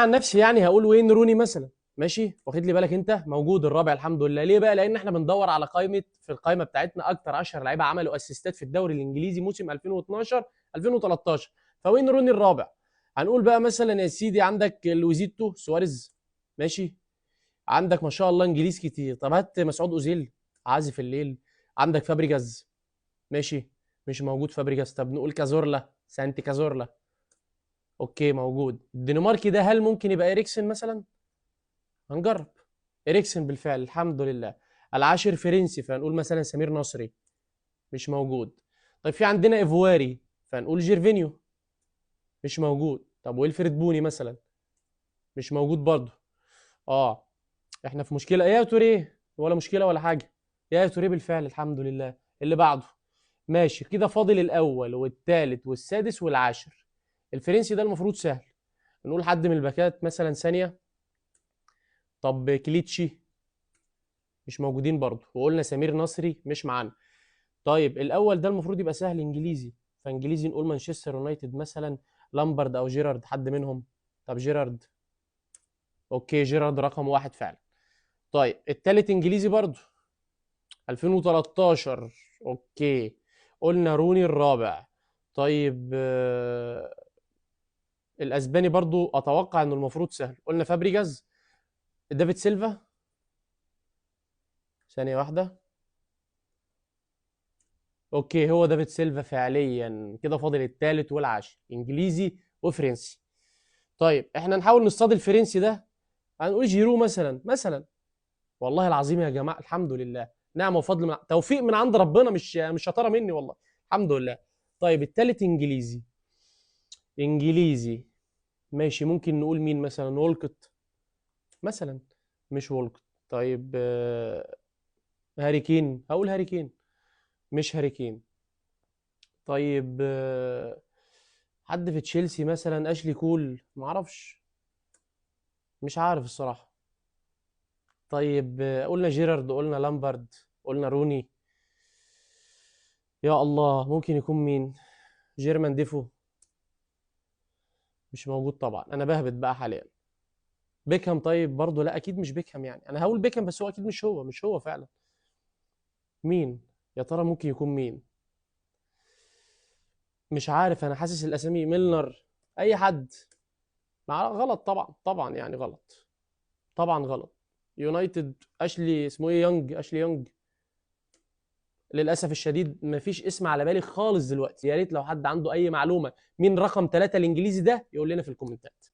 عن نفسي يعني هقول وين روني مثلا. ماشي، واخد لي بالك انت، موجود الرابع الحمد لله. ليه بقى؟ لان احنا بندور على في القائمه بتاعتنا اكتر 10 لعيبه عملوا اسيستات في الدوري الانجليزي موسم 2012 2013. فوين روني الرابع. هنقول بقى مثلا يا سيدي عندك لويزيتو سواريز. ماشي. عندك ما شاء الله انجليز كتير. طب هات مسعود اوزيل عازف الليل. عندك فابريجاز. ماشي. مش موجود فابريجاز. طب نقول كازورلا، سانتي كازورلا. اوكي موجود. الدنماركي ده هل ممكن يبقى اريكسن مثلا؟ هنجرب. اريكسن بالفعل الحمد لله. العاشر فرنسي فهنقول مثلا سمير نصري. مش موجود. طيب في عندنا ايفواري فهنقول جيرفينيو. مش موجود. طب ويلفريد بوني مثلا؟ مش موجود برضه. اه. احنا في مشكله. يا توريه ولا مشكله ولا حاجه. يا توريه بالفعل الحمد لله. اللي بعده. ماشي كده فاضل الاول والثالث والسادس والعاشر. الفرنسي ده المفروض سهل. نقول حد من الباكات مثلا ثانيه. طب كليتشي. مش موجودين برضه. وقلنا سمير نصري مش معانا. طيب الاول ده المفروض يبقى سهل انجليزي. فانجليزي نقول مانشستر يونايتد مثلا. لامبرد او جيرارد حد منهم. طب جيرارد. اوكي جيرارد رقم واحد فعلا. طيب التالت انجليزي برضه. 2013. اوكي. قلنا روني الرابع. طيب الاسباني برضو اتوقع انه المفروض سهل. قلنا فابريجاز. دافيد سيلفا. ثانية واحدة. اوكي هو دافيد سيلفا فعليا. كده فاضل الثالث والعاشر انجليزي وفرنسي. طيب احنا نحاول نصطاد الفرنسي ده. هنقول جيرو مثلا. والله العظيم يا جماعة الحمد لله. نعمة وفضل توفيق من عند ربنا، مش شطارة مني والله. الحمد لله. طيب الثالث انجليزي. انجليزي. ماشي ممكن نقول مين مثلا؟ وولكوت مثلا. مش وولكوت. طيب هاري كين. هقول هاري كين. مش هاري كين. طيب حد في تشيلسي مثلا اشلي كول معرفش. مش عارف الصراحة. طيب قلنا جيرارد، قلنا لامبارد، قلنا روني. يا الله ممكن يكون مين؟ جيرمان ديفو. مش موجود طبعا. انا بهبت بقى حاليا. بيكهام طيب برضه لا اكيد مش بيكهام يعني. انا هقول بيكهام بس هو اكيد مش هو فعلا. مين؟ يا ترى ممكن يكون مين؟ مش عارف. انا حاسس الاسامي ميلنر. اي حد. غلط طبعا يعني غلط. طبعا غلط. يونايتد اشلي اسمه ايه؟ يونج. اشلي يونج. للاسف الشديد مفيش اسم على بالي خالص دلوقتي. يا ريت لو حد عنده اي معلومه مين رقم ثلاثة الانجليزي ده يقول لنا في الكومنتات.